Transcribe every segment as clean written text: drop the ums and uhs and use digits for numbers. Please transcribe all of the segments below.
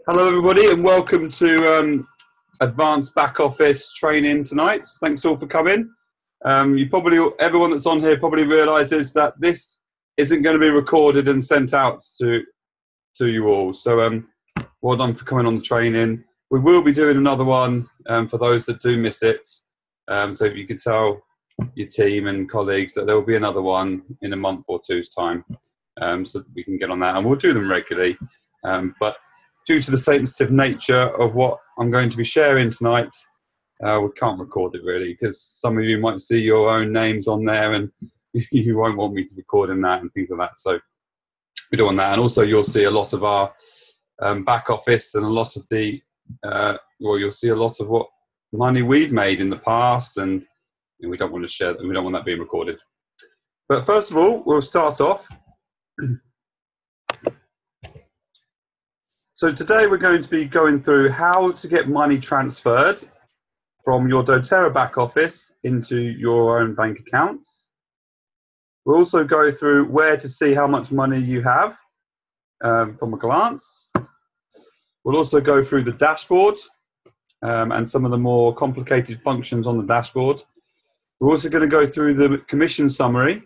Hello, everybody, and welcome to Advanced Back Office training tonight. Thanks all for coming. Everyone that's on here probably realises that this isn't going to be recorded and sent out to you all. So, well done for coming on the training. We will be doing another one for those that do miss it. So, if you could tell your team and colleagues that there will be another one in a month or two's time, so that we can get on that, and we'll do them regularly. But due to the sensitive nature of what I'm going to be sharing tonight, we can't record it really, because some of you might see your own names on there and you won't want me recording that and things like that. So we're doing that. And also you'll see a lot of our back office and a lot of the, you'll see a lot of what money we've made in the past, and we don't want to share that. We don't want that being recorded. But first of all, we'll start off. So today we're going to be going through how to get money transferred from your doTERRA back office into your own bank accounts. We'll also go through where to see how much money you have from a glance. We'll also go through the dashboard and some of the more complicated functions on the dashboard. We're also going to go through the commission summary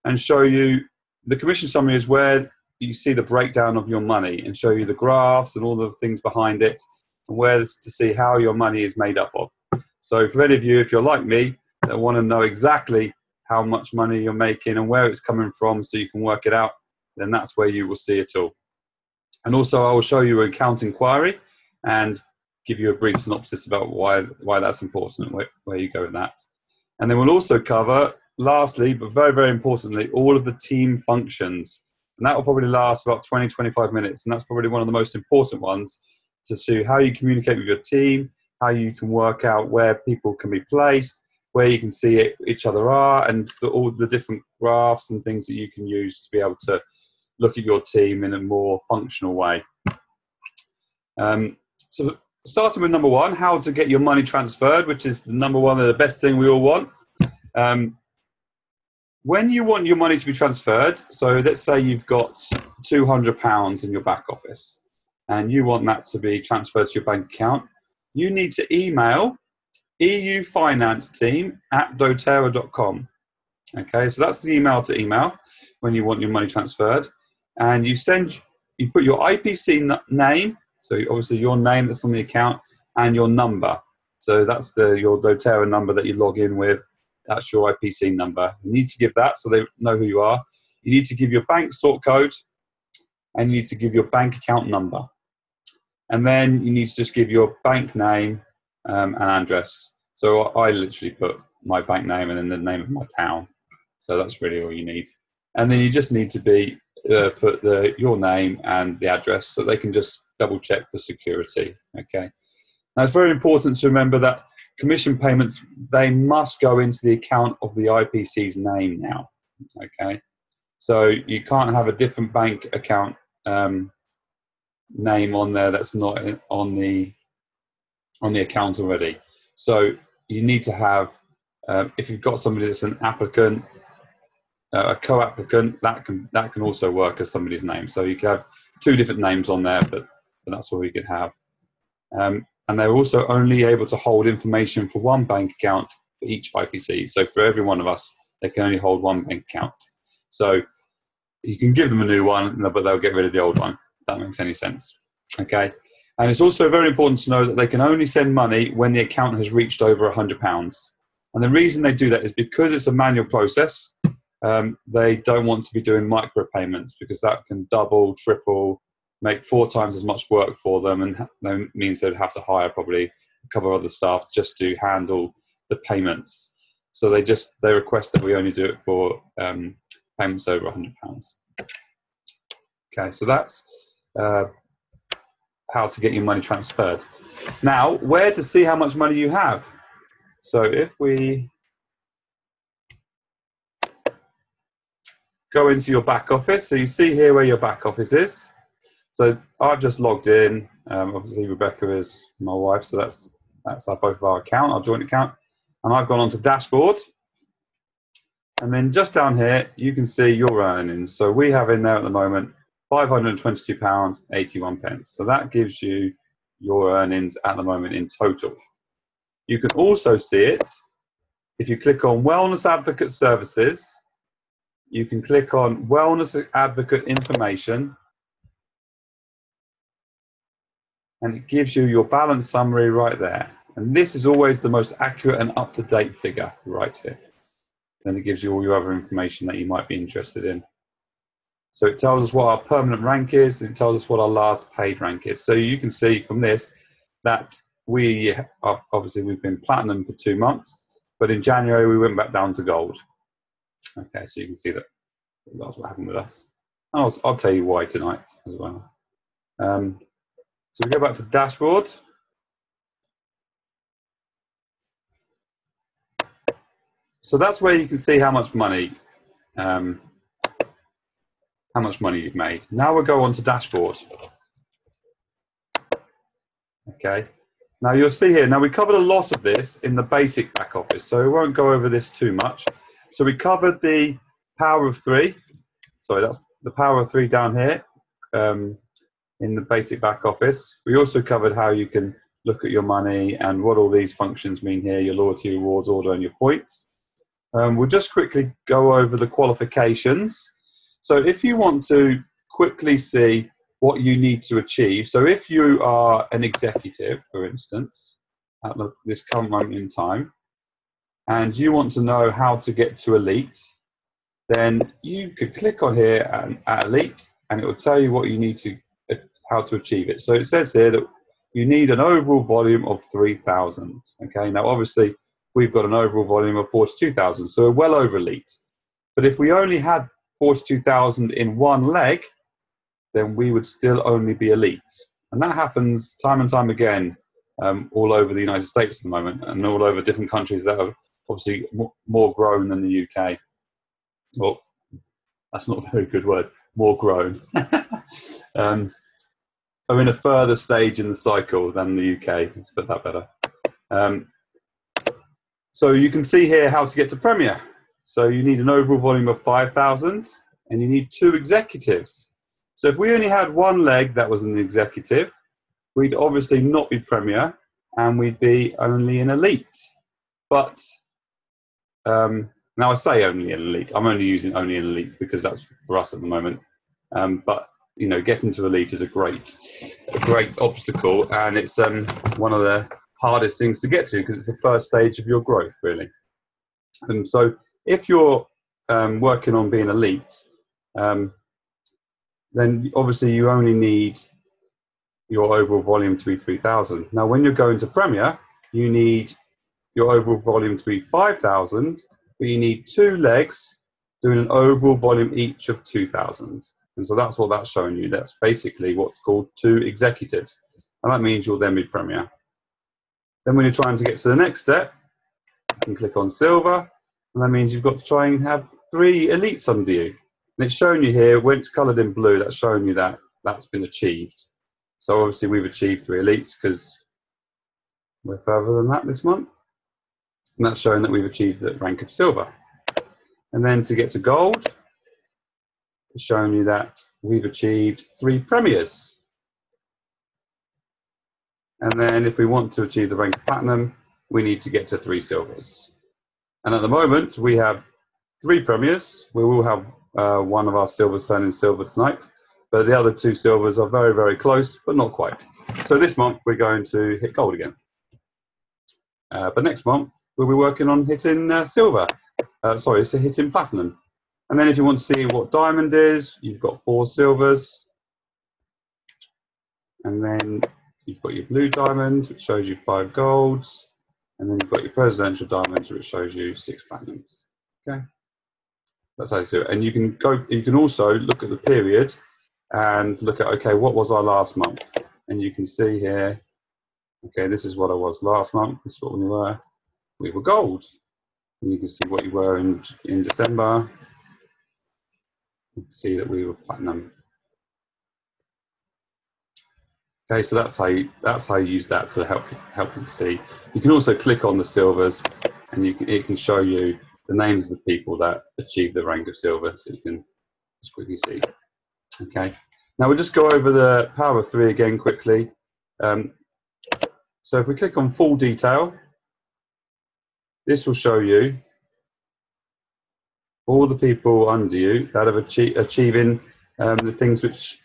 and show you, the commission summary is where you see the breakdown of your money and show you the graphs and all the things behind it and where to see how your money is made up of. So for any of you, if you're like me, that want to know exactly how much money you're making and where it's coming from so you can work it out, then that's where you will see it all. And also I will show you an account inquiry and give you a brief synopsis about why that's important and where you go with that. And then we'll also cover, lastly, but very, very importantly, all of the team functions. And that will probably last about 20, 25 minutes. And that's probably one of the most important ones, to see how you communicate with your team, how you can work out where people can be placed, where you can see each other are, and all the different graphs and things that you can use to be able to look at your team in a more functional way. So starting with number one, how to get your money transferred, which is the number one of the best thing we all want. When you want your money to be transferred, so let's say you've got £200 in your back office and you want that to be transferred to your bank account, you need to email eufinanceteam@doterra.com. Okay, so that's the email to email when you want your money transferred. And you put your IPC name, so obviously your name that's on the account, and your number. So that's your doTERRA number that you log in with. That's your IPC number. You need to give that so they know who you are. You need to give your bank sort code, and you need to give your bank account number. And then you need to just give your bank name and address. So I literally put my bank name and then the name of my town. So that's really all you need. And then you just need to put your name and the address so they can just double check for security. Okay. Now it's very important to remember that commission payments, they must go into the account of the IPC's name now. Okay, so you can't have a different bank account name on there that's not on the account already. So you need to have, if you've got somebody that's an applicant, a co-applicant, that can also work as somebody's name. So you can have two different names on there, but that's all you can have. And they're also only able to hold information for one bank account for each IPC. So for every one of us, they can only hold one bank account. So you can give them a new one, but they'll get rid of the old one, if that makes any sense. Okay. And it's also very important to know that they can only send money when the account has reached over £100. And the reason they do that is because it's a manual process. They don't want to be doing micro payments, because that can double, triple, make 4 times as much work for them, and that means they'd have to hire probably a couple of other staff just to handle the payments. So they request that we only do it for payments over £100. Okay, so that's how to get your money transferred. Now, where to see how much money you have? So if we go into your back office, so you see here where your back office is. So I've just logged in. Obviously, Rebecca is my wife, so that's both of our account, our joint account. And I've gone onto dashboard. And then just down here, you can see your earnings. So we have in there at the moment £522.81. So that gives you your earnings at the moment in total. You can also see it if you click on Wellness Advocate Services. You can click on Wellness Advocate Information, and it gives you your balance summary right there. And this is always the most accurate and up-to-date figure right here. Then it gives you all your other information that you might be interested in. So it tells us what our permanent rank is, and it tells us what our last paid rank is. So you can see from this that we are, obviously we've been platinum for 2 months, but in January we went back down to gold. Okay, so you can see that that's what happened with us. I'll tell you why tonight as well. So we go back to the dashboard. So that's where you can see how much money you've made. Now we'll go on to dashboard. Okay. Now you'll see here, now we covered a lot of this in the basic back office, so we won't go over this too much. So we covered the power of 3. Sorry, that's the power of 3 down here in the basic back office. We also covered how you can look at your money and what all these functions mean here, your loyalty, rewards, order, and your points. We'll just quickly go over the qualifications. So if you want to quickly see what you need to achieve, so if you are an executive, for instance, at this current moment in time, and you want to know how to get to elite, then you could click on here at elite, and it will tell you what you need to, how to achieve it. So it says here that you need an overall volume of 3,000. Okay, now obviously we've got an overall volume of 42,000, so we're well over elite. But if we only had 42,000 in one leg, then we would still only be elite. And that happens time and time again all over the United States at the moment, and all over different countries that are obviously more grown than the UK. Well, that's not a very good word, more grown. Are in a further stage in the cycle than the UK, let's put that better. So you can see here how to get to Premier. So you need an overall volume of 5,000, and you need 2 executives. So if we only had one leg that was an executive, we'd obviously not be Premier, and we'd be only an elite. But now I say only an elite. I'm only using only an elite because that's for us at the moment. But you know, getting to elite is a great obstacle, and it's one of the hardest things to get to because it's the first stage of your growth, really. And so if you're working on being elite, then obviously you only need your overall volume to be 3,000. Now, when you're going to Premier, you need your overall volume to be 5,000, but you need 2 legs doing an overall volume each of 2,000. And so that's what that's showing you. That's basically what's called 2 executives. And that means you'll then be Premier. Then when you're trying to get to the next step, you can click on Silver, and that means you've got to try and have 3 elites under you. And it's showing you here, when it's coloured in blue, that's showing you that that's been achieved. So obviously we've achieved 3 elites because we're further than that this month. And that's showing that we've achieved the rank of Silver. And then to get to Gold, it's showing you that we've achieved 3 Premiers. And then if we want to achieve the rank of Platinum, we need to get to 3 Silvers. And at the moment, we have 3 Premiers. We will have one of our Silvers turn in Silver tonight, but the other 2 Silvers are very, very close, but not quite. So this month, we're going to hit Gold again. But next month, we'll be working on hitting Silver. So hitting Platinum. And then if you want to see what Diamond is, you've got 4 Silvers. And then you've got your Blue Diamond, which shows you 5 Golds. And then you've got your Presidential Diamonds, which shows you 6 Platinums. Okay, that's how you do it. And you can also look at the period and look at, okay, what was our last month? And you can see here, okay, this is what I was last month. This is what we were. We were Gold. And you can see what you were in December. You can see that we were Platinum. Okay, so that's how you use that to help you see. You can also click on the Silvers, and it can show you the names of the people that achieve the rank of Silver, so you can just quickly see. Okay, Now we'll just go over the power of 3 again quickly. So if we click on full detail, this will show you all the people under you that are achieving the things which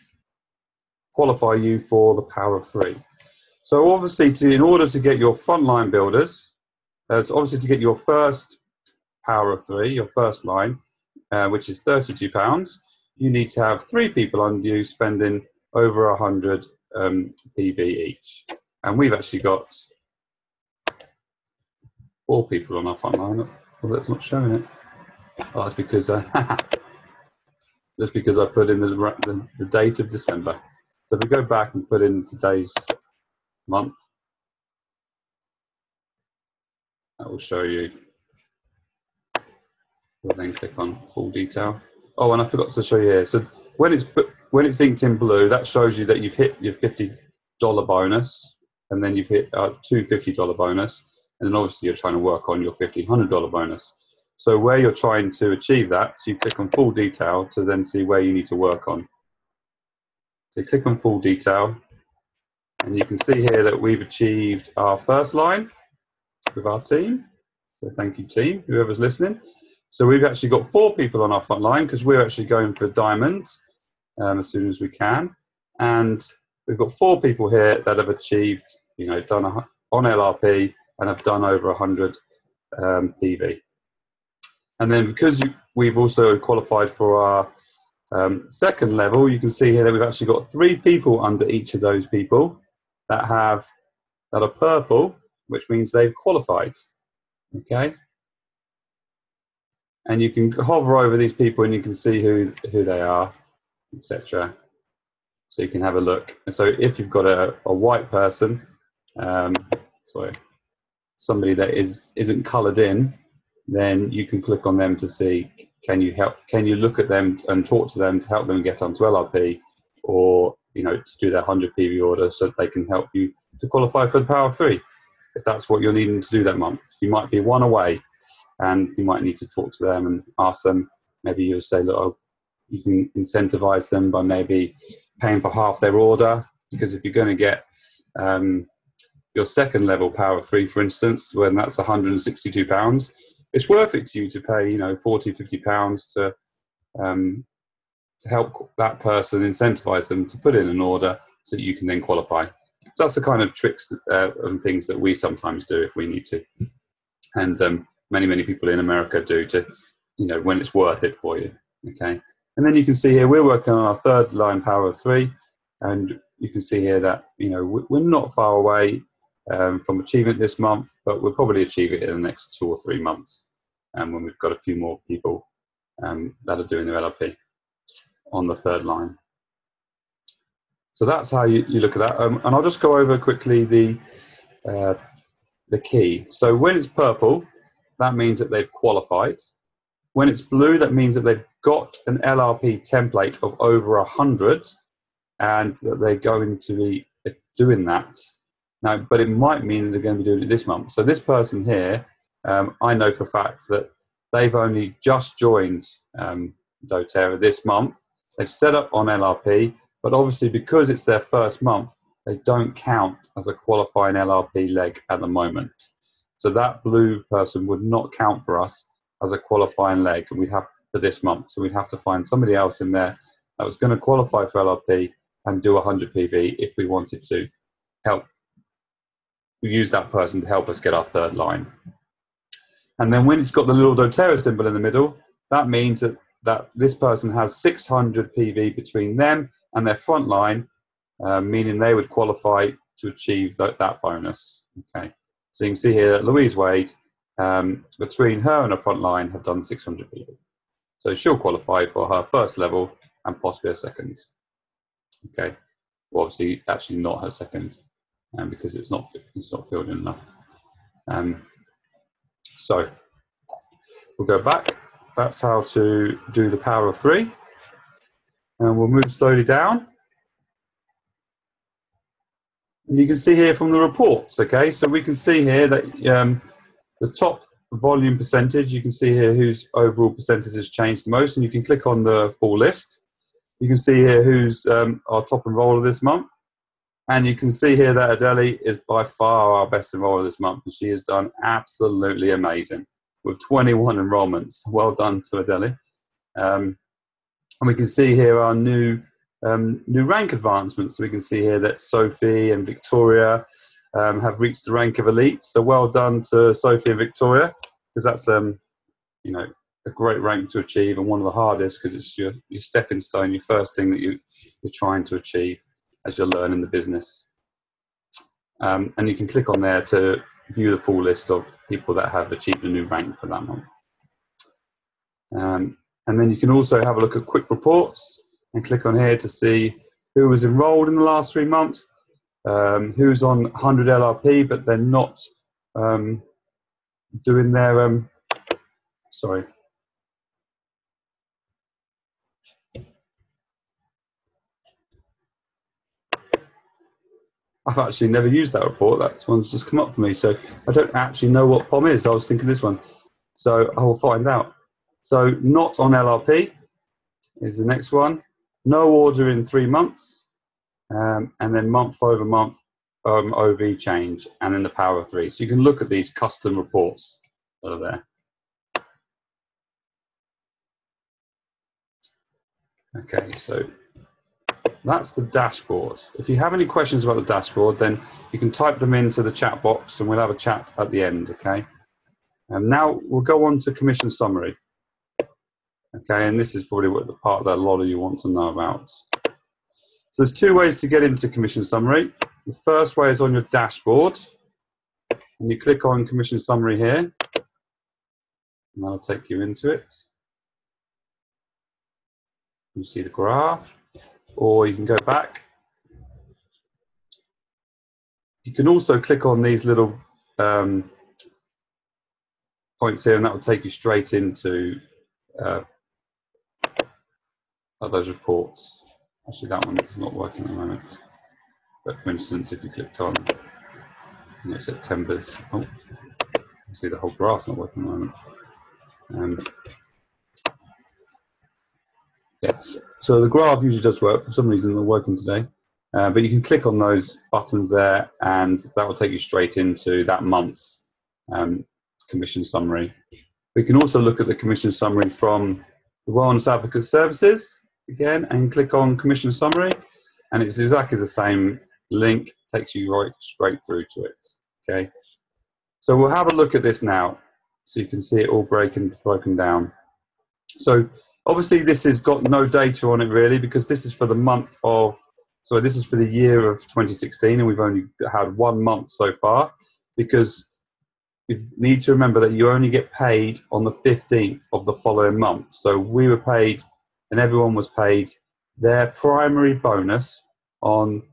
qualify you for the power of 3. So obviously, in order to get your frontline builders, so obviously to get your first power of 3, your first line, which is £32, you need to have 3 people under you spending over 100 PV each. And we've actually got 4 people on our frontline. Well, that's not showing it. Oh, that's because that's because I put in the date of December. So if we go back and put in today's month, that will show you. We'll then click on full detail. Oh, and I forgot to show you here. So when it's inked in blue, that shows you that you've hit your $50 bonus, and then you've hit two $50 bonus, and then obviously you're trying to work on your $1,500 bonus. So where you're trying to achieve that, so you click on full detail to then see where you need to work on. So you click on full detail, and you can see here that we've achieved our first line with our team. So thank you, team, whoever's listening. So we've actually got 4 people on our front line because we're actually going for diamonds as soon as we can. And we've got 4 people here that have achieved, done on LRP and have done over 100 PV. And then because we've also qualified for our second level, you can see here that we've actually got 3 people under each of those people that are purple, which means they've qualified. Okay. And you can hover over these people and you can see who they are, etc. So you can have a look. And so if you've got a white person, somebody that isn't coloured in, then you can click on them to see, can you look at them and talk to them to help them get onto LRP, or to do their 100 PV order so that they can help you to qualify for the power of 3. If that's what you're needing to do that month, you might be one away, and you might need to talk to them and ask them. Maybe you'll say, look, you can incentivize them by maybe paying for half their order, because if you're going to get your second level power of 3, for instance, when that's £162, it's worth it to you to pay, £40–50 to help that person, incentivize them to put in an order so that you can then qualify. So that's the kind of tricks and things that we sometimes do if we need to. And many people in America do to, when it's worth it for you. Okay. And then you can see here, we're working on our third line power of 3. And you can see here that, we're not far away from achieving it this month, but we'll probably achieve it in the next 2 or 3 months, when we've got a few more people that are doing their LRP on the third line. So that's how you look at that. And I'll just go over quickly the key. So when it's purple, that means that they've qualified. When it's blue, that means that they've got an LRP template of over 100 and that they're going to be doing that. Now, but it might mean that they're going to be doing it this month. So this person here, I know for a fact that they've only just joined doTERRA this month. They've set up on LRP, but obviously because it's their first month, they don't count as a qualifying LRP leg at the moment. So that blue person would not count for us as a qualifying leg, and we'd have for this month. So we'd have to find somebody else in there that was going to qualify for LRP and do 100 PV if we wanted to help. We use that person to help us get our third line. And then when it's got the little doTERRA symbol in the middle, that means that this person has 600 PV between them and their front line, meaning they would qualify to achieve that bonus. Okay. So you can see here that Louise Wade, between her and her front line, have done 600 PV. So she'll qualify for her first level and possibly her second. Okay. Well, obviously, actually not her second, because it's not filled in enough. So we'll go back. That's how to do the power of 3. And we'll move slowly down. And you can see here from the reports, okay? So we can see here that the top volume percentage, you can see here whose overall percentage has changed the most, and you can click on the full list. You can see here who's our top enroller this month. And you can see here that Adele is by far our best enroller this month. And she has done absolutely amazing with 21 enrollments. Well done to Adele. And we can see here our new rank advancements. So we can see here that Sophie and Victoria have reached the rank of elite. So well done to Sophie and Victoria, because that's you know, a great rank to achieve and one of the hardest, because it's your stepping stone, your first thing that you're trying to achieve as you're learning the business. And you can click on there to view the full list of people that have achieved a new rank for that month. And then you can also have a look at quick reports and click on here to see who was enrolled in the last 3 months, who's on 100 LRP, but they're not doing their, sorry. I've actually never used that report. That one's just come up for me. So I don't actually know what POM is. I was thinking this one. So I will find out. So not on LRP is the next one. No order in 3 months. And then month over month OV change. And then the power of 3. So you can look at these custom reports that are there. Okay, so that's the dashboard. If you have any questions about the dashboard, then you can type them into the chat box and we'll have a chat at the end, okay? And now we'll go on to commission summary. Okay, and this is probably what the part that a lot of you want to know about. So there's 2 ways to get into commission summary. The first way is on your dashboard. And you click on commission summary here. And that'll take you into it. You see the graph. Or you can go back. You can also click on these little points here, and that will take you straight into those reports. Actually, that one is not working at the moment. But for instance, if you clicked on September's, oh, you see the whole graph's not working at the moment. Yes, so the graph usually does work. For some reason, they're working today. But you can click on those buttons there, and that will take you straight into that month's commission summary. We can also look at the commission summary from the Wellness Advocate Services, again, and click on commission summary, and it's exactly the same link, takes you right straight through to it, okay? So we'll have a look at this now, so you can see it all broken down. So obviously this has got no data on it really, because this is for the month of, so this is for the year of 2016, and we've only had 1 month so far, because you need to remember that you only get paid on the 15th of the following month. So we were paid, and everyone was paid their primary bonus on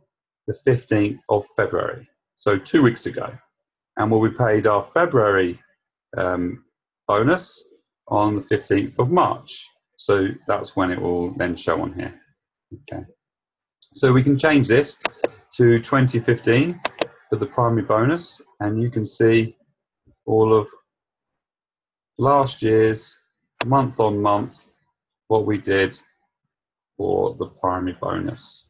the 15th of February, so 2 weeks ago. And we'll be paid our February bonus on the 15th of March. So that's when it will then show on here. Okay. So we can change this to 2015 for the primary bonus, and you can see all of last year's month on month what we did for the primary bonus.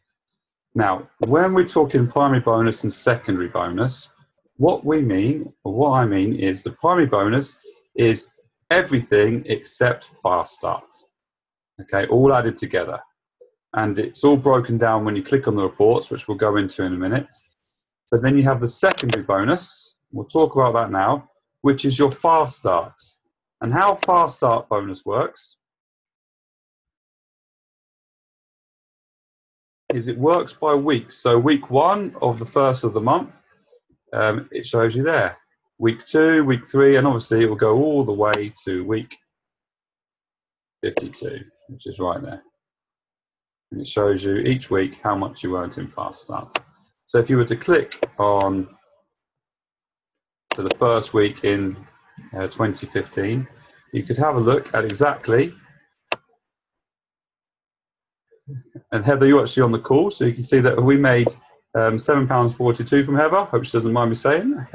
Now, when we're talking primary bonus and secondary bonus, what we mean, or what I mean, is the primary bonus is everything except fast start. Okay, all added together. And it's all broken down when you click on the reports, which we'll go into in a minute. But then you have the secondary bonus, we'll talk about that now, which is your fast start. And how fast start bonus works is it works by weeks. So week 1 of the first of the month, it shows you there. Week 2, week 3, and obviously it will go all the way to week 52, which is right there. And it shows you each week how much you earned in fast start. So if you were to click on to the first week in 2015, you could have a look at exactly. And Heather, you're actually on the call, so you can see that we made £7.42 from Heather. Hope she doesn't mind me saying.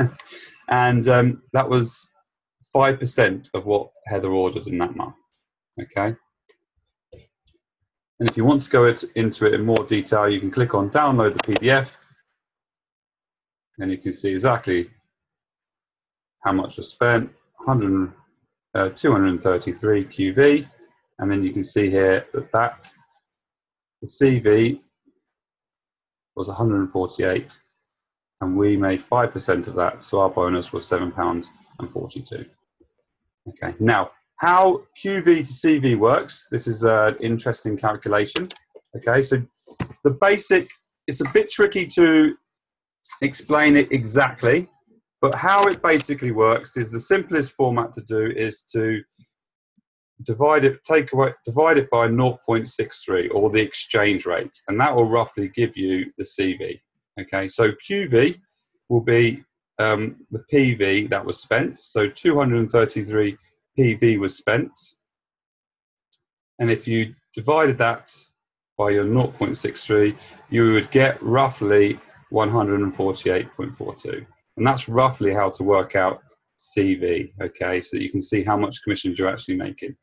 And that was 5% of what Heather ordered in that month. Okay. And if you want to go into it in more detail, you can click on download the PDF, and you can see exactly how much was spent, 233 QV, and then you can see here that the CV was 148, and we made 5% of that, so our bonus was £7.42. Okay, now how QV to CV works, this is an interesting calculation. Okay, so the basic, it's a bit tricky to explain it exactly, but how it basically works is the simplest format to do is to divide it by 0.63, or the exchange rate, and that will roughly give you the CV. Okay, so QV will be the PV that was spent, so 233 PV was spent, and if you divided that by your 0.63, you would get roughly 148.42, and that's roughly how to work out CV. Okay, so that you can see how much commissions you're actually making.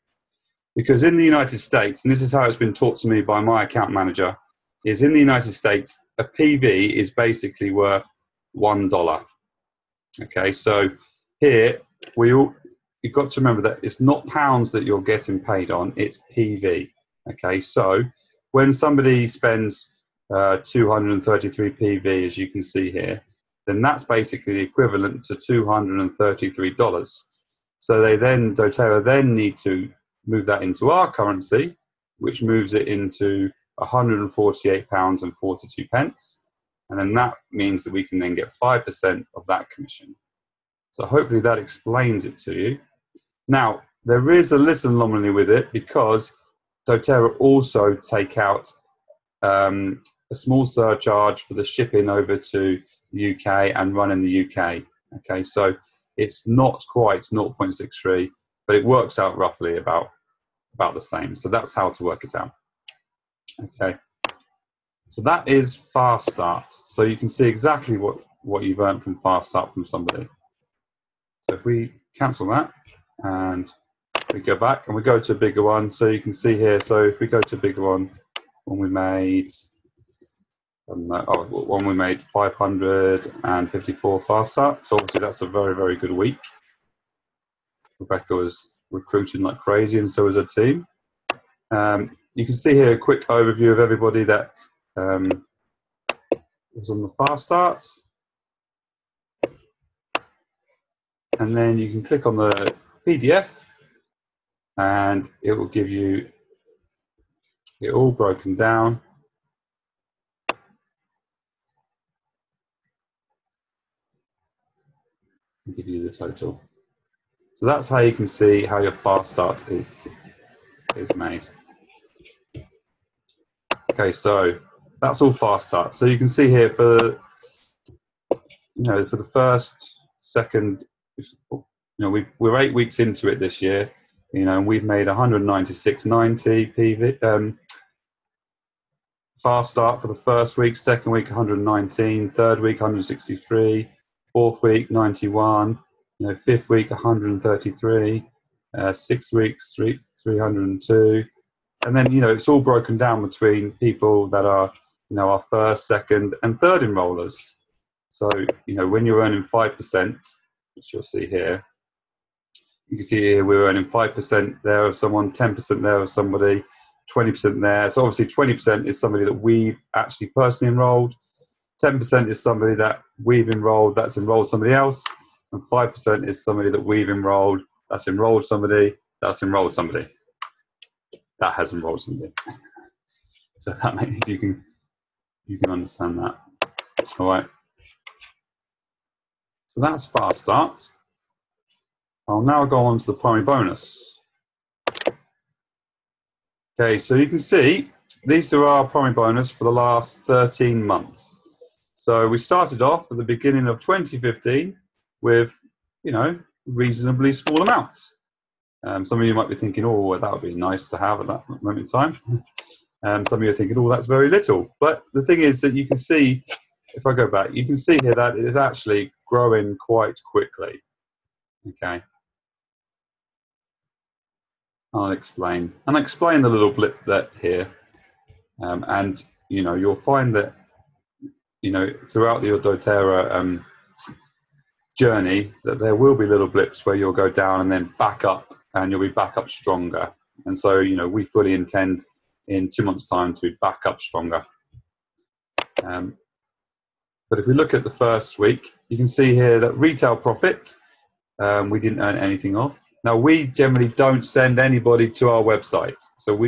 Because in the United States, and this is how it's been taught to me by my account manager, is in the United States, a PV is basically worth $1. Okay, so here you've got to remember that it's not pounds that you're getting paid on, it's PV. Okay, so when somebody spends 233 PV, as you can see here, then that's basically the equivalent to $233. So doTERRA then need to move that into our currency, which moves it into £148.42, and then that means that we can then get 5% of that commission. So hopefully that explains it to you. Now, there is a little anomaly with it, because doTERRA also take out a small surcharge for the shipping over to the UK and run in the UK. Okay, so it's not quite 0.63, but it works out roughly about the same. So that's how to work it out. Okay, so that is Fast Start. So you can see exactly what you've earned from Fast Start from somebody. So if we cancel that and we go back and we go to a bigger one, so you can see here, so if we go to a bigger one, when we made 554 Fast Start, so obviously that's a very, very good week. Rebecca was recruiting like crazy, and so was her team. You can see here a quick overview of everybody that was on the Fast Start. And then you can click on the PDF, and it will give you it all broken down. And give you the total. So that's how you can see how your Fast Start is made. Okay, so that's all Fast Start. So you can see here for the first, second, we're 8 weeks into it this year, and we've made 196.90 PV. Fast Start for the first week, second week 119, third week 163, fourth week 91, fifth week 133, 6 weeks 302, and then it's all broken down between people that are our first, second, and third enrollers. So when you're earning 5%, which you'll see here, you can see here we're earning 5% there of someone, 10% there of somebody, 20% there. So obviously 20% is somebody that we've actually personally enrolled, 10% is somebody that we've enrolled that's enrolled somebody else, and 5% is somebody that we've enrolled that's enrolled somebody that's enrolled somebody that has enrolled somebody. So that maybe you can understand that. All right. So that's Fast Start. I'll now go on to the primary bonus. Okay, so you can see these are our primary bonus for the last 13 months. So we started off at the beginning of 2015 with, reasonably small amounts. Some of you might be thinking, oh, that would be nice to have at that moment in time. Some of you are thinking, oh, that's very little. But the thing is that you can see, if I go back, you can see here that it is actually growing quite quickly. Okay. I'll explain the little blip that here. And you'll find that throughout your doTERRA journey that there will be little blips where you'll go down and then back up, and you'll be back up stronger. And so we fully intend in 2 months' time to be back up stronger. But if we look at the first week, you can see here that retail profit we didn't earn anything of. Now, we generally don't send anybody to our website, so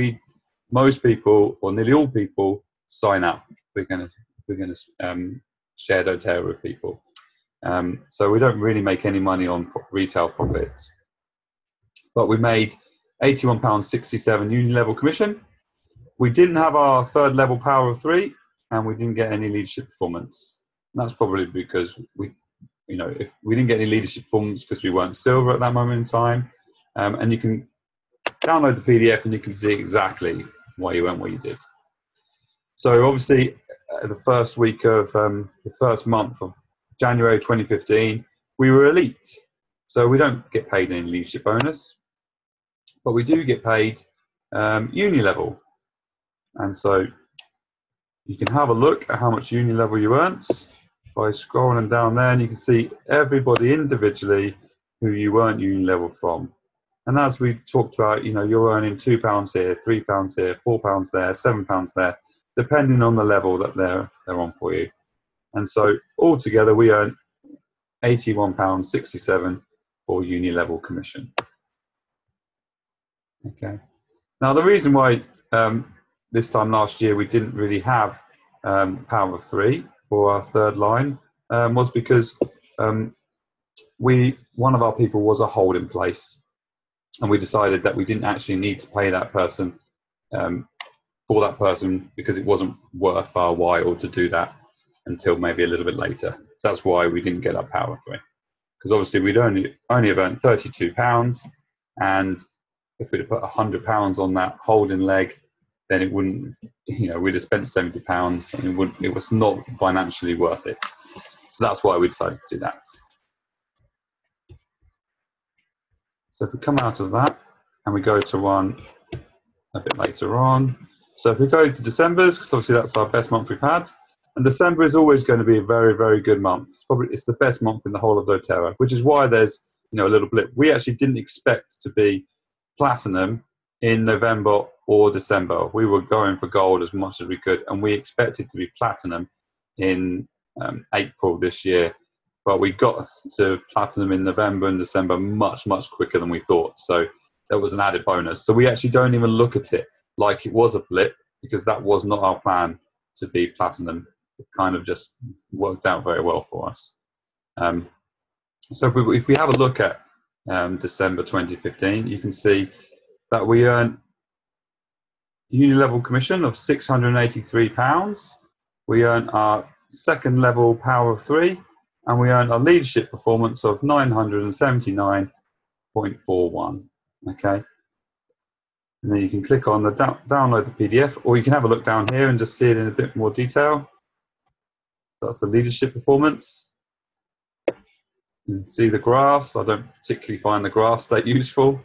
most people, or nearly all people, sign up. We're going to share doTERRA with people. So we don't really make any money on retail profit. But we made £81.67 union level commission. We didn't have our third level power of 3, and we didn't get any leadership performance. And that's probably because if we didn't get any leadership performance because we weren't silver at that moment in time. And you can download the PDF and you can see exactly why you went where you did. So obviously, the first week of the first month of January 2015, we were elite. So we don't get paid any leadership bonus, but we do get paid uni level. And so you can have a look at how much uni level you earned by scrolling down there, and you can see everybody individually who you earned uni level from. And as we talked about, you're earning £2 here, £3 here, £4 there, £7 there, depending on the level that they're on for you. And so altogether, we earn £81.67 for uni level commission. Okay. Now, the reason why this time last year we didn't really have power of 3 for our third line was because one of our people was a hold in place, and we decided that we didn't actually need to pay that person for that person because it wasn't worth our while to do that until maybe a little bit later. So that's why we didn't get our power of 3, because obviously we'd only have earned £32, and if we'd have put £100 on that holding leg, then it wouldn't, we'd have spent £70 and it was not financially worth it. So that's why we decided to do that. So if we come out of that and we go to one a bit later on. So if we go to December's, because obviously that's our best month we've had, and December is always going to be a very, very good month. It's the best month in the whole of doTERRA, which is why there's a little blip. We actually didn't expect to be platinum in November or December. We were going for gold as much as we could, and we expected to be platinum in April this year, but we got to platinum in November and December much, much quicker than we thought. So that was an added bonus. So we actually don't even look at it like it was a blip, because that was not our plan to be platinum. It kind of just worked out very well for us. So if we have a look at December 2015, you can see that we earned uni level commission of £683. We earned our second level power of 3, and we earned our leadership performance of 979.41. Okay. And then you can click on the download the PDF, or you can have a look down here and just see it in a bit more detail. That's the leadership performance. You can see the graphs. I don't particularly find the graphs that useful.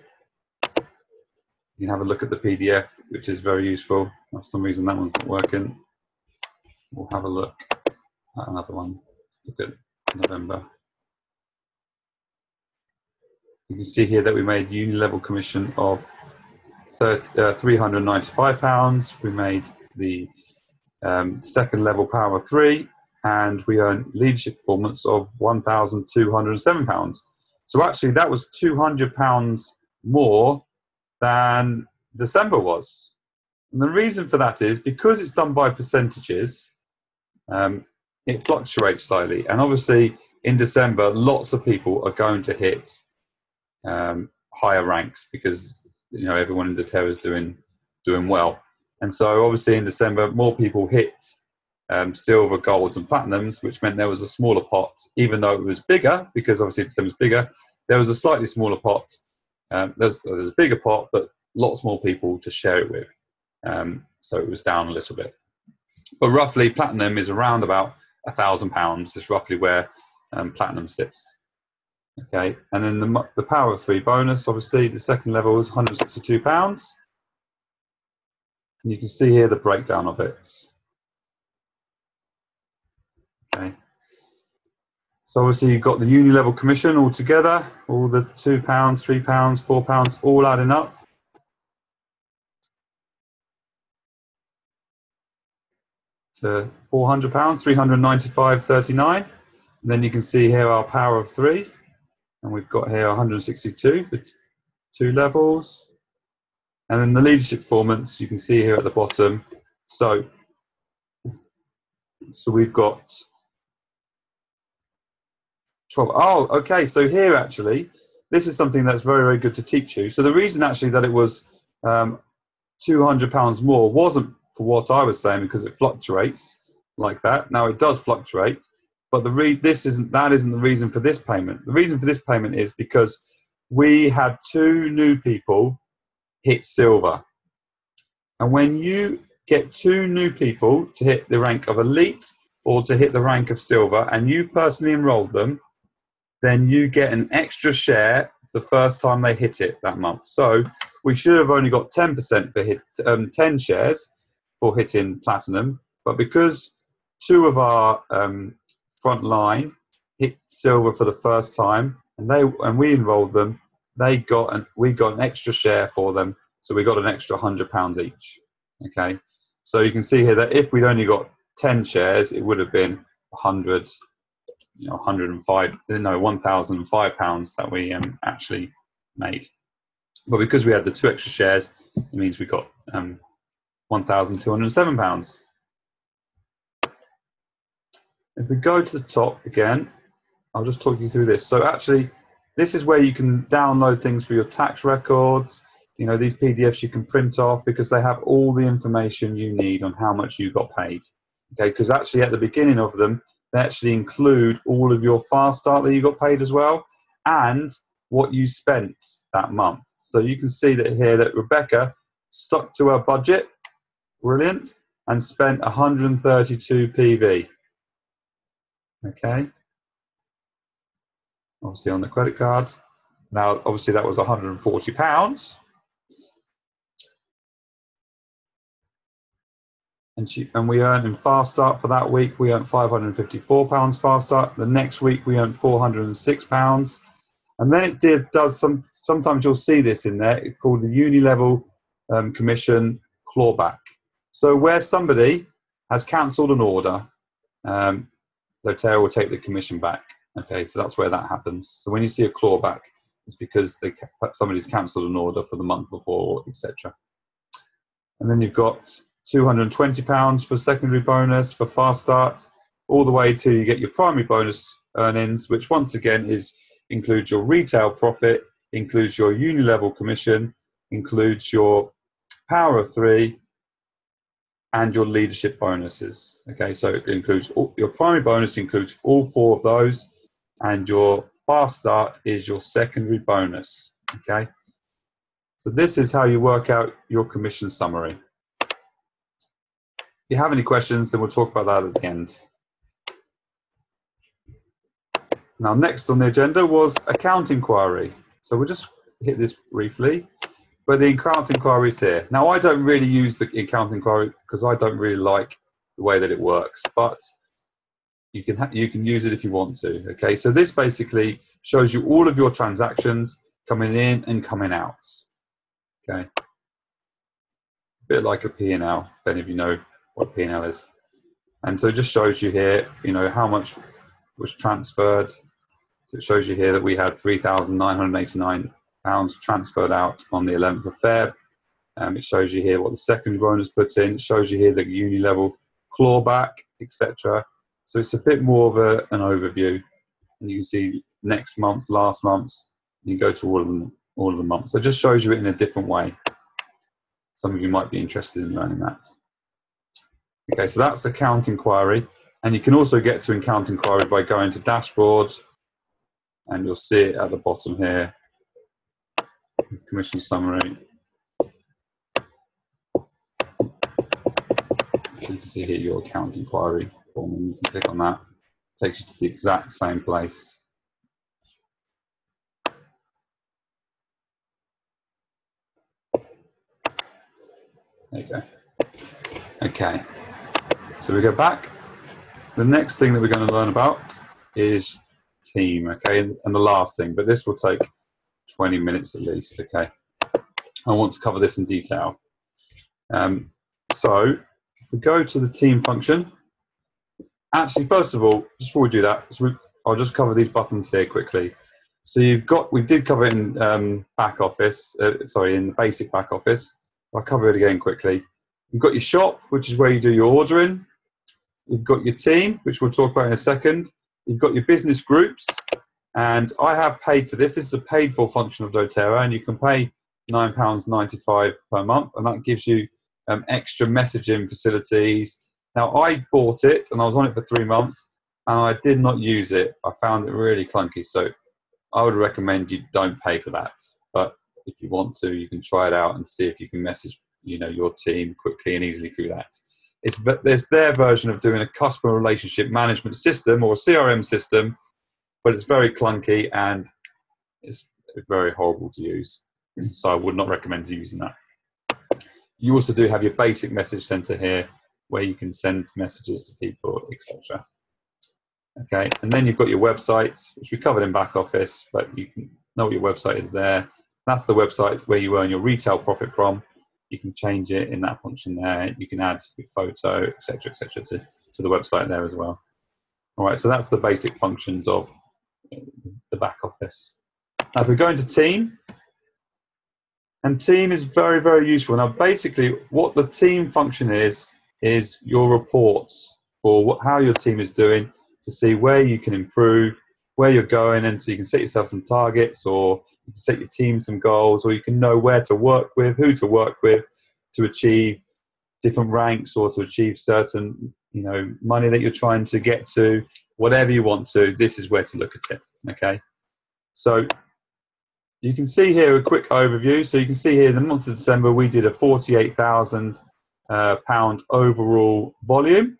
You can have a look at the PDF, which is very useful. For some reason that one's not working. We'll have a look at another one. Look at November. You can see here that we made uni level commission of £395. We made the second level power of 3, and we earned leadership performance of £1,207. So actually that was £200 more than December was. And the reason for that is because it's done by percentages, it fluctuates slightly. And obviously in December, lots of people are going to hit higher ranks because everyone in doTERRA is doing well. And so obviously in December, more people hit silver, golds and platinums, which meant there was a smaller pot, even though it was bigger, because obviously December's bigger, there was a slightly smaller pot. There's a bigger pot, but lots more people to share it with. So it was down a little bit. But roughly, platinum is around about £1,000. Is roughly where platinum sits. Okay, and then the power of 3 bonus, obviously, the second level is £162. And you can see here the breakdown of it. Okay. So obviously you've got the uni level commission all together, all the £2, £3, £4, all adding up. To £400, 395.39. And then you can see here our power of 3. And we've got here 162 for 2 levels. And then the leadership performance, you can see here at the bottom. So we've got 12. Oh, okay. So here actually, this is something that's very, very good to teach you. So the reason actually that it was £200 more wasn't for what I was saying, because it fluctuates like that. Now it does fluctuate, but that isn't the reason for this payment. The reason for this payment is because we had 2 new people hit silver. And when you get 2 new people to hit the rank of elite or to hit the rank of silver, and you personally enrolled them, then you get an extra share the first time they hit it that month. So we should have only got 10% for 10 shares for hitting platinum, but because 2 of our front line hit silver for the first time, and we enrolled them, we got an extra share for them, so we got an extra £100 each. Okay, so you can see here that if we'd only got 10 shares, it would have been 105, no, £1,005 that we actually made. But because we had the 2 extra shares, it means we got £1,207. If we go to the top again, I'll just talk you through this. So actually, this is where you can download things for your tax records. These PDFs you can print off, because they have all the information you need on how much you got paid. Okay, because actually at the beginning of them, they actually include all of your fast start that you got paid as well, and what you spent that month. So you can see that here that Rebecca stuck to her budget, brilliant, and spent 132 PV. Okay, obviously on the credit card. Now, obviously that was £140. And we earned in fast start for that week, we earned £554 fast start. The next week we earned £406. And then sometimes you'll see this in there, it's called the uni level commission clawback. So where somebody has cancelled an order, doTERRA will take the commission back. Okay, so that's where that happens. So when you see a clawback, it's because somebody's cancelled an order for the month before, etc. And then you've got £220 for secondary bonus for fast start, all the way to you get your primary bonus earnings, which once again includes your retail profit, includes your uni level commission, includes your power of 3, and your leadership bonuses. Okay, so it includes your primary bonus includes all 4 of those, and your fast start is your secondary bonus. Okay, so this is how you work out your commission summary. If you have any questions, then we'll talk about that at the end. Now, next on the agenda was account inquiry. So we'll just hit this briefly, but the account inquiry is here. Now, I don't really use the account inquiry because I don't really like the way that it works, but you can use it if you want to. Okay, so this basically shows you all of your transactions coming in and coming out. Okay, a bit like a P&L, if any of you know what P&L is. And so it just shows you here, how much was transferred. So it shows you here that we had £3,989 transferred out on the 11th of Feb. It shows you here what the second bonus put in. It shows you here the uni level clawback, etc. So it's a bit more of an overview, and you can see next month, last month's. You go to all of the months. So it just shows you it in a different way. Some of you might be interested in learning that. Okay, so that's account inquiry, and you can also get to account inquiry by going to dashboard, and you'll see it at the bottom here. Commission summary. So you can see here your account inquiry form, and you can click on that. It takes you to the exact same place. There you go. Okay, so we go back. The next thing that we're going to learn about is team, okay, and the last thing, but this will take 20 minutes at least, okay. I want to cover this in detail. So if we go to the team function, actually, first of all, just before we do that, I'll just cover these buttons here quickly. So we did cover it in back office, in the basic back office. I'll cover it again quickly. You've got your shop, which is where you do your ordering. You've got your team, which we'll talk about in a second. You've got your business groups, and I have paid for this. This is a paid for function of doTERRA, and you can pay £9.95 per month, and that gives you extra messaging facilities. Now, I bought it, and I was on it for 3 months, and I did not use it. I found it really clunky, so I would recommend you don't pay for that. But if you want to, you can try it out and see if you can message, your team quickly and easily through that. There's their version of doing a customer relationship management system or a CRM system, but it's very clunky and it's very horrible to use. So I would not recommend using that. You also do have your basic message center here where you can send messages to people, etc. Okay, and then you've got your website, which we covered in back office, but you can know what your website is there. That's the website where you earn your retail profit from. You can change it in that function there. You can add your photo, etc., to the website there as well. All right, so that's the basic functions of the back office. Now, if we go into team, and team is very, very useful. Now, basically, what the team function is your reports for how your team is doing to see where you can improve, where you're going, and so you can set yourself some targets, or you can set your team some goals, or you can know where to work with, who to work with to achieve different ranks or to achieve certain, money that you're trying to get to, whatever you want to. This is where to look at it. Okay, so you can see here a quick overview. So you can see here in the month of December, we did a £48,000 overall volume,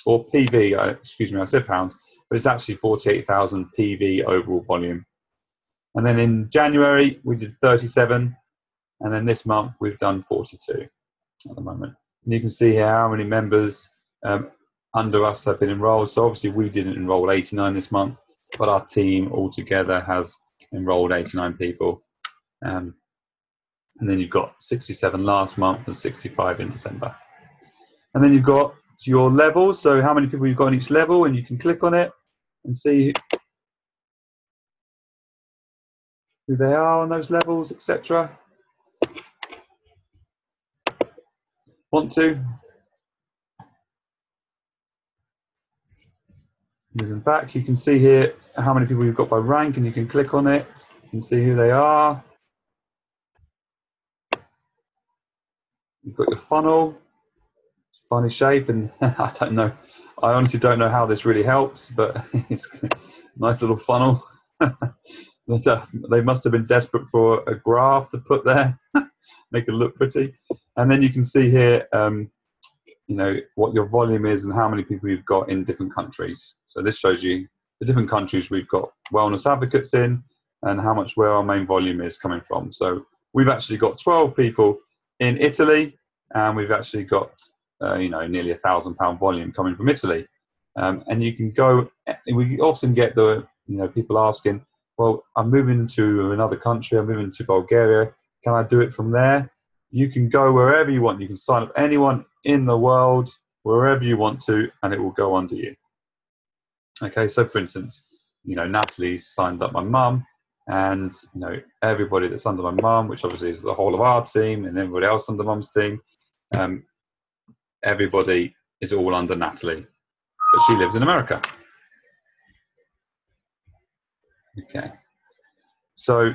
or PV, excuse me, I said pounds, but it's actually 48,000 PV overall volume. And then in January, we did 37, and then this month we've done 42 at the moment. And you can see here how many members under us have been enrolled. So obviously we didn't enroll 89 this month, but our team altogether has enrolled 89 people. And then you've got 67 last month and 65 in December. And then you've got your levels, so how many people you've got on each level, and you can click on it and see who they are on those levels, etc. Want to? Moving back, you can see here how many people you've got by rank, and you can click on it. You can see who they are. You've got your funnel, funny shape, and I don't know. I honestly don't know how this really helps, but it's a nice little funnel. They must have been desperate for a graph to put there, make it look pretty. And then you can see here, what your volume is and how many people you've got in different countries. So this shows you the different countries we've got wellness advocates in and where our main volume is coming from. So we've actually got 12 people in Italy, and we've actually got nearly £1,000 volume coming from Italy. And you can go. We often get people asking, well, I'm moving to another country. I'm moving to Bulgaria. Can I do it from there? You can go wherever you want. You can sign up anyone in the world, wherever you want to, and it will go under you. Okay, so for instance, Natalie signed up my mum, and everybody that's under my mum, which obviously is the whole of our team, and everybody else under mum's team, everybody is all under Natalie, but she lives in America. Okay, so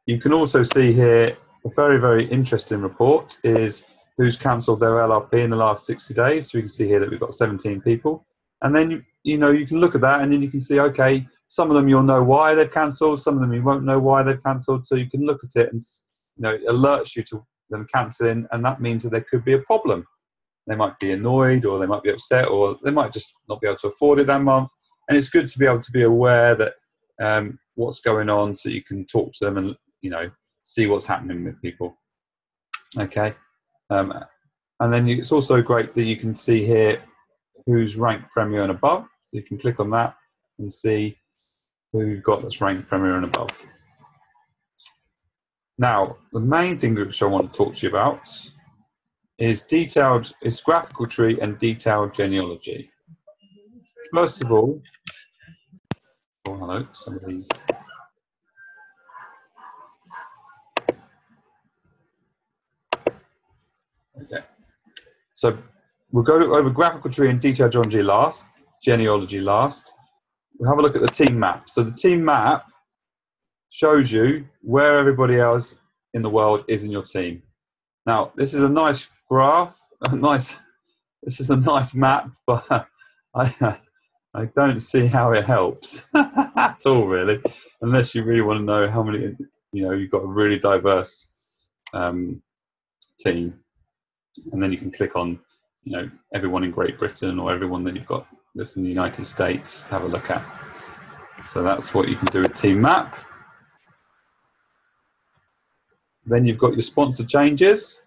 you can also see here a very, very interesting report is who's cancelled their LRP in the last 60 days. So you can see here that we've got 17 people. And then, you can look at that, and then you can see, okay, some of them you'll know why they've cancelled, some of them you won't know why they've cancelled. So you can look at it and, it alerts you to them cancelling, and that means that there could be a problem. They might be annoyed, or they might be upset, or they might just not be able to afford it that month. And it's good to be able to be aware that what's going on, so you can talk to them and, see what's happening with people. Okay. And then it's also great that you can see here who's ranked Premier and above. So you can click on that and see who you've got that's ranked Premier and above. Now, the main thing which I want to talk to you about is graphical tree and detailed genealogy. First of all, oh hello, some of these. Okay, so we'll go over graphical tree and detailed genealogy last. We'll have a look at the team map. So the team map shows you where everybody else in the world is in your team. Now, this is a nice graph, this is a nice map, but I don't see how it helps at all, really, unless you really want to know how many, you've got a really diverse team, and then you can click on, everyone in Great Britain or everyone that you've got that's in the United States to have a look at. So that's what you can do with Team Map. Then you've got your sponsor changes.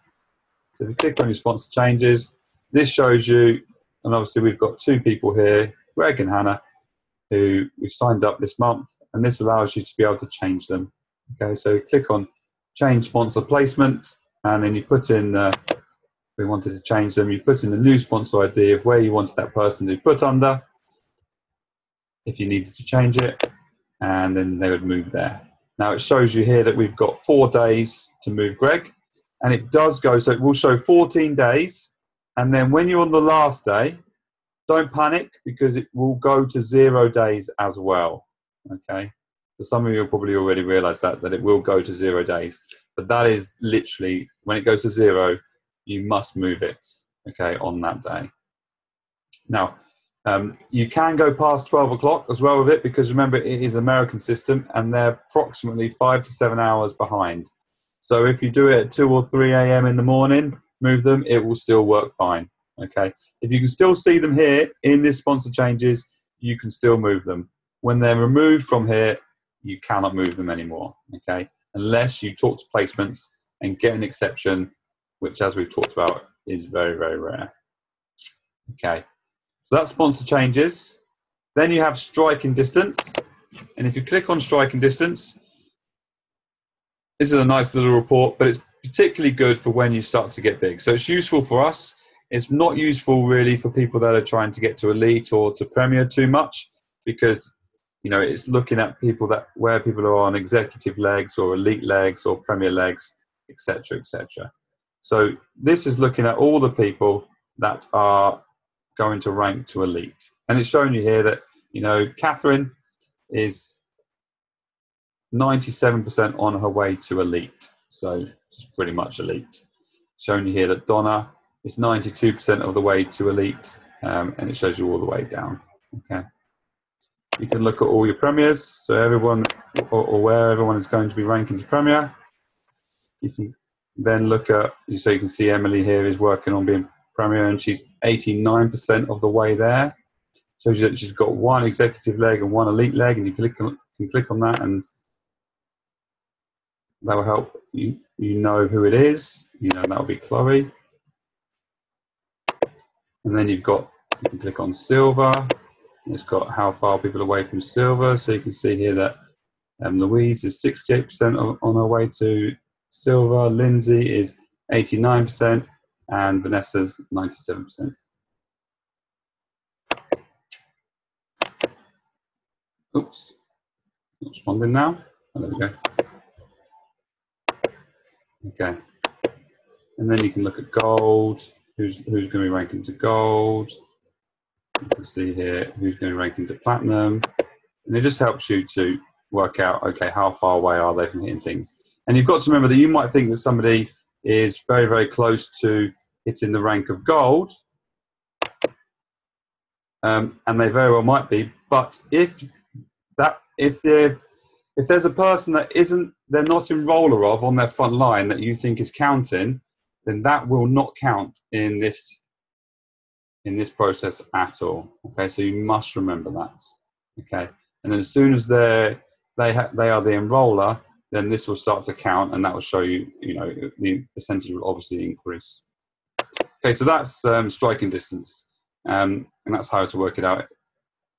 So if you click on your sponsor changes, this shows you, and obviously we've got two people here, Greg and Hannah, who we signed up this month, and this allows you to be able to change them. Okay, so click on change sponsor placement, and then you put in, we wanted to change them, you put in the new sponsor ID of where you wanted that person to be put under, if you needed to change it, and then they would move there. Now it shows you here that we've got 4 days to move Greg, and it does go, so it will show 14 days, and then when you're on the last day, don't panic, because it will go to 0 days as well, okay? So some of you will probably already realize that it will go to 0 days, but that is literally, when it goes to 0, you must move it, okay, on that day. Now, you can go past 12 o'clock as well with it, because remember, it is an American system, and they're approximately 5 to 7 hours behind. So if you do it at 2 or 3 a.m. in the morning, move them, it will still work fine, okay? If you can still see them here in this sponsor changes, you can still move them. When they're removed from here, you cannot move them anymore, okay? Unless you talk to placements and get an exception, which, as we've talked about, is very, very rare. Okay, so that's sponsor changes. Then you have striking distance. And if you click on striking distance, this is a nice little report, but it's particularly good for when you start to get big. So it's useful for us. It's not useful really for people that are trying to get to elite or to Premier too much, because it's looking at where people are on executive legs or elite legs or Premier legs, etc., etc. So this is looking at all the people that are going to rank to elite, and it's showing you here that Catherine is 97% on her way to elite, so it's pretty much elite. Showing you here that Donna is 92% of the way to elite, and it shows you all the way down. Okay, you can look at all your premiers, so everyone or where everyone is going to be ranking to Premier. You can then look at, so you can see Emily here is working on being Premier, and she's 89% of the way there. Shows you that she's got 1 executive leg and 1 elite leg, and you can click on that, and that will help you know who it is. That will be Chloe. And then you can click on silver. It's got how far people are away from silver, so you can see here that Louise is 68% on her way to silver, Lindsay is 89%, and Vanessa's 97%. Oops, not responding now. Oh, there we go. Okay, and then you can look at gold. Who's going to be ranking to gold? You can see here who's going to be ranking to platinum, and it just helps you to work out, okay, how far away are they from hitting things. And you've got to remember that you might think that somebody is very, very close to hitting the rank of gold, and they very well might be. But if there's a person that they're not in roller of on their front line that you think is counting, then that will not count in this process at all. Okay, so you must remember that. Okay, and then as soon as they are the enroller, then this will start to count, and that will show you, the percentage will obviously increase. Okay, so that's striking distance, and that's how to work it out.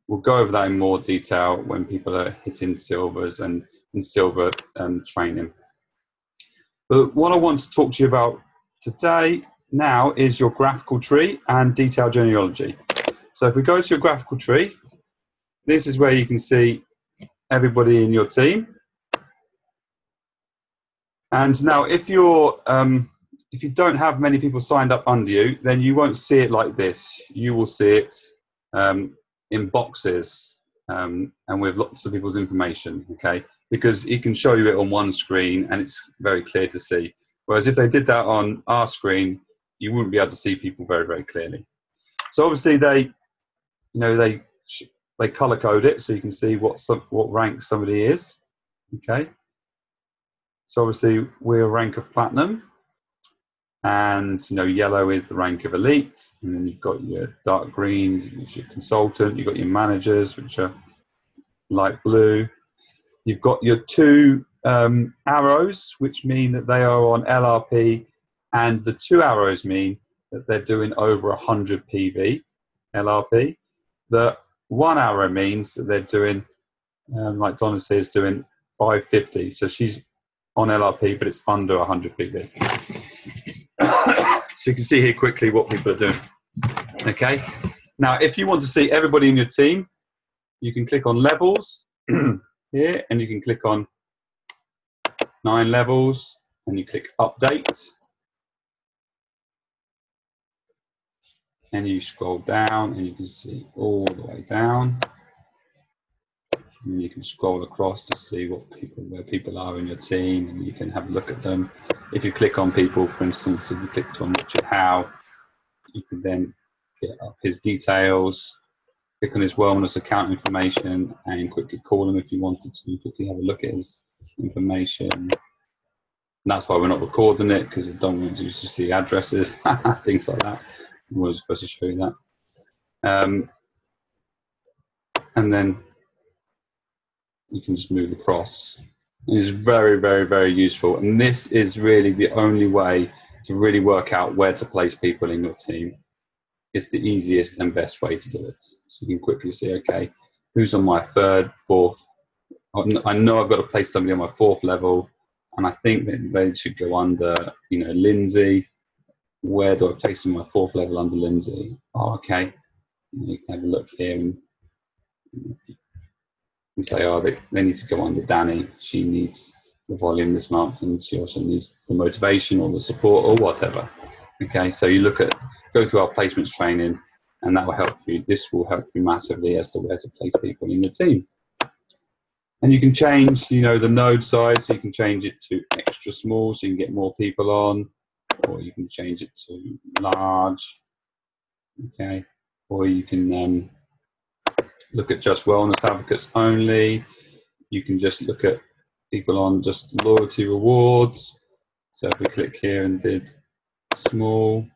We'll go over that in more detail when people are hitting silvers and in silver training. But what I want to talk to you about today now is your graphical tree and detailed genealogy. So if we go to your graphical tree, this is where you can see everybody in your team. And now if you don't have many people signed up under you, then you won't see it like this. You will see it in boxes and with lots of people's information, okay? Because it can show you it on one screen and it's very clear to see. Whereas if they did that on our screen, you wouldn't be able to see people very, very clearly. So obviously they color code it so you can see what rank somebody is, okay? So obviously we're a rank of platinum, and yellow is the rank of elite, and then you've got your dark green, which is your consultant, you've got your managers, which are light blue. You've got your two arrows, which mean that they are on LRP, and the two arrows mean that they're doing over 100 PV LRP. The one arrow means that they're doing, like Donna says, doing 550. So she's on LRP, but it's under 100 PV. So you can see here quickly what people are doing. Okay. Now, if you want to see everybody in your team, you can click on levels here, and you can click on 9 levels, and you click update. And you scroll down, and you can see all the way down. And you can scroll across to see where people are in your team, and you can have a look at them. If you click on people, for instance, if you clicked on Richard Howe, you can then get up his details, click on his wellness account information, and quickly call him if you wanted to, quickly have a look at his information. And that's why we're not recording it, because I don't want you to see addresses, things like that. We're supposed to show you that. And then you can just move across. It is very, very, very useful. And this is really the only way to really work out where to place people in your team. It's the easiest and best way to do it. So you can quickly see, okay, who's on my third, fourth. I know I've got to place somebody on my fourth level, and I think that they should go under, Lindsay. Where do I place them on my fourth level under Lindsay? Oh, okay. You can have a look here and say, they need to go under Danny. She needs the volume this month, and she also needs the motivation or the support or whatever. Okay, so you go through our placements training, and that will help you. This will help you massively as to where to place people in your team. And you can change, the node size. So you can change it to extra small, so you can get more people on, or you can change it to large. Okay, or you can look at just wellness advocates only. You can just look at people on just loyalty rewards. So if we click here and did small,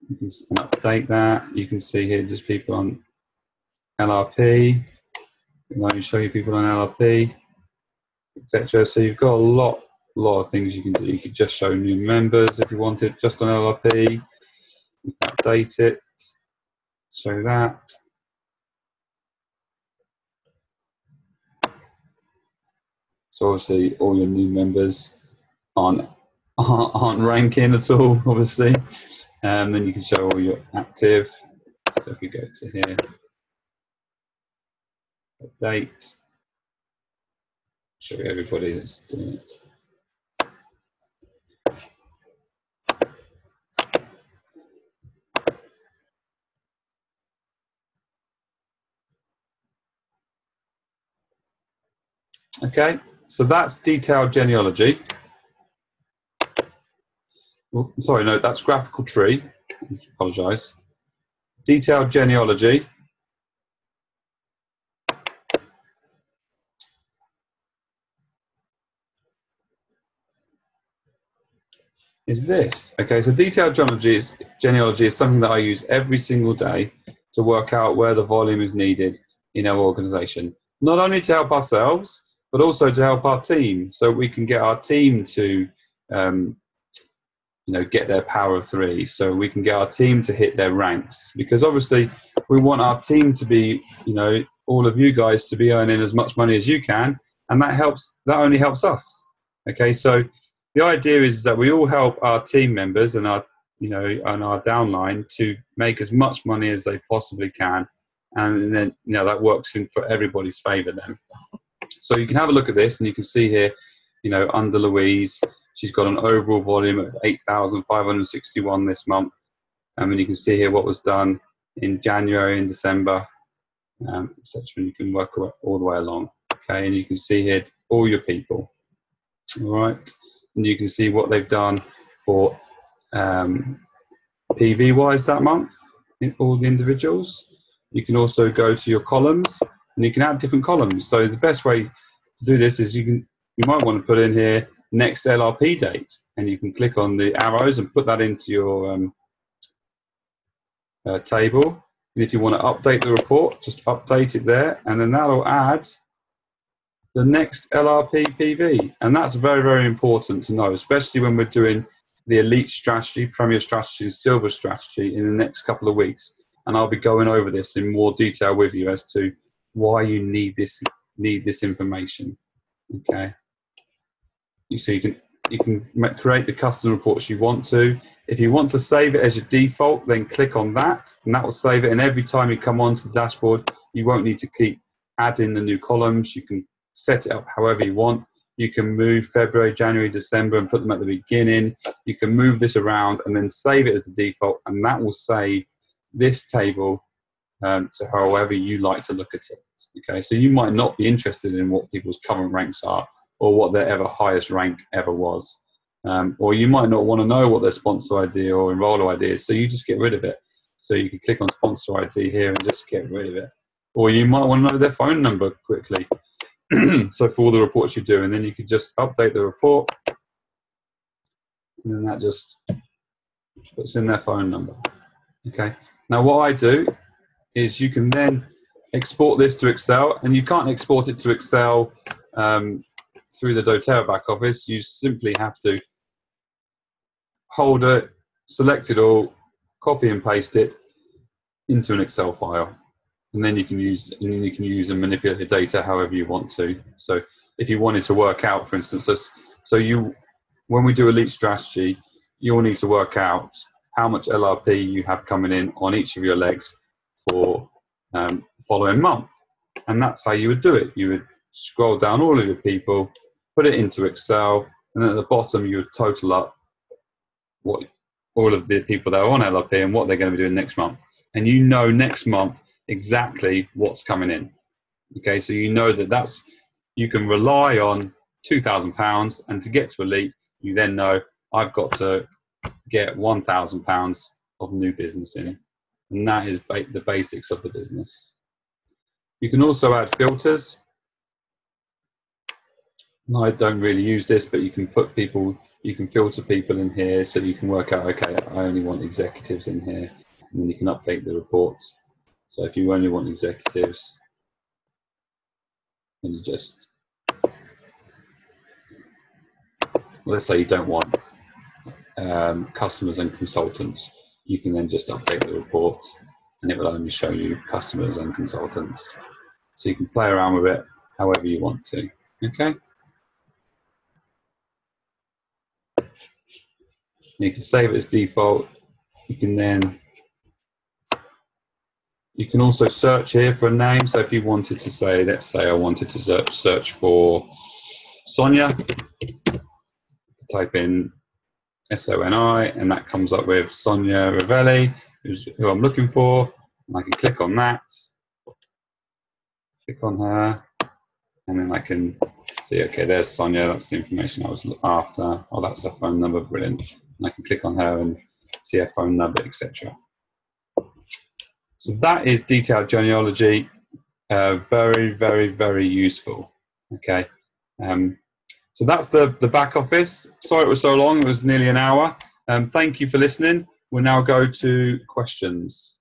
you can update that. You can see here just people on LRP. And I can show you people on LRP, etc. So you've got a lot of things you can do. You could just show new members if you wanted, just on LRP. You can update it, show that. So obviously all your new members aren't ranking at all, obviously. And then you can show all your active. So if we go to here, update, show everybody that's doing it. Okay, so that's detailed genealogy. Oh, sorry, no, that's graphical tree. I apologise. Detailed genealogy is this. Okay, so detailed genealogy is something that I use every single day to work out where the volume is needed in our organisation. Not only to help ourselves, but also to help our team, so we can get our team to get their power of 3, so we can get our team to hit their ranks, because obviously we want our team to be, all of you guys to be earning as much money as you can, and that only helps us. Okay, so the idea is that we all help our team members and our downline to make as much money as they possibly can, and then that works in for everybody's favor then. So you can have a look at this, and you can see here, under Louise, she's got an overall volume of 8,561 this month. And you can see here what was done in January and December, etc. And you can work all the way along. Okay, and you can see here all your people. All right, and you can see what they've done for PV-wise that month, in all the individuals. You can also go to your columns, and you can add different columns. So the best way to do this is you might want to put in here next LRP date, and you can click on the arrows and put that into your table. And if you want to update the report, just update it there, and then that'll add the next LRP PV. And that's very, very important to know, especially when we're doing the elite strategy, premier strategy, silver strategy in the next couple of weeks. And I'll be going over this in more detail with you as to why you need this information. Okay. So you can create the custom reports you want to. If you want to save it as your default, then click on that, and that will save it. And every time you come onto the dashboard, you won't need to keep adding the new columns. You can set it up however you want. You can move February, January, December and put them at the beginning. You can move this around and then save it as the default, and that will save this table to however you like to look at it. Okay, so you might not be interested in what people's current ranks are, or what their highest rank ever was. Or you might not want to know what their sponsor ID or enroller ID is, so you just get rid of it. So you can click on sponsor ID here and just get rid of it. Or you might want to know their phone number quickly. So for all the reports you do, and then you can just update the report, and then that just puts in their phone number. Okay. Now what I do is you can then export this to Excel, and you can't export it to Excel through the doTERRA back office. You simply have to hold it, select it all, copy and paste it into an Excel file, and then you can use and manipulate the data however you want to. So if you wanted to work out, for instance, when we do elite strategy, you'll need to work out how much LRP you have coming in on each of your legs for the following month, and that's how you would do it. You would scroll down all of your people, put it into Excel, and then at the bottom you would total up what all of the people that are on LRP and what they're going to be doing next month. And next month exactly what's coming in. Okay, so you can rely on £2,000, and to get to elite, you then know I've got to get £1,000 of new business in. And that is the basics of the business. You can also add filters. I don't really use this, but you can filter people in here, so you can work out, okay, I only want executives in here, and then you can update the reports. So if you only want executives, then you just, let's say you don't want customers and consultants, you can then just update the report, and it will only show you customers and consultants. So you can play around with it however you want to. Okay. You can save it as default. You can also search here for a name. So if you wanted to say, let's say I wanted to search for Sonia, type in SONI, and that comes up with Sonia Ravelli, who I'm looking for. And I can click on that, click on her, and then I can see, okay, there's Sonia, that's the information I was after. Oh, that's her phone number, brilliant. And I can click on her and see her phone number, etc. So that is detailed genealogy. Very, very, very useful. Okay. So that's the back office. Sorry it was so long. It was nearly an hour. Thank you for listening. We'll now go to questions.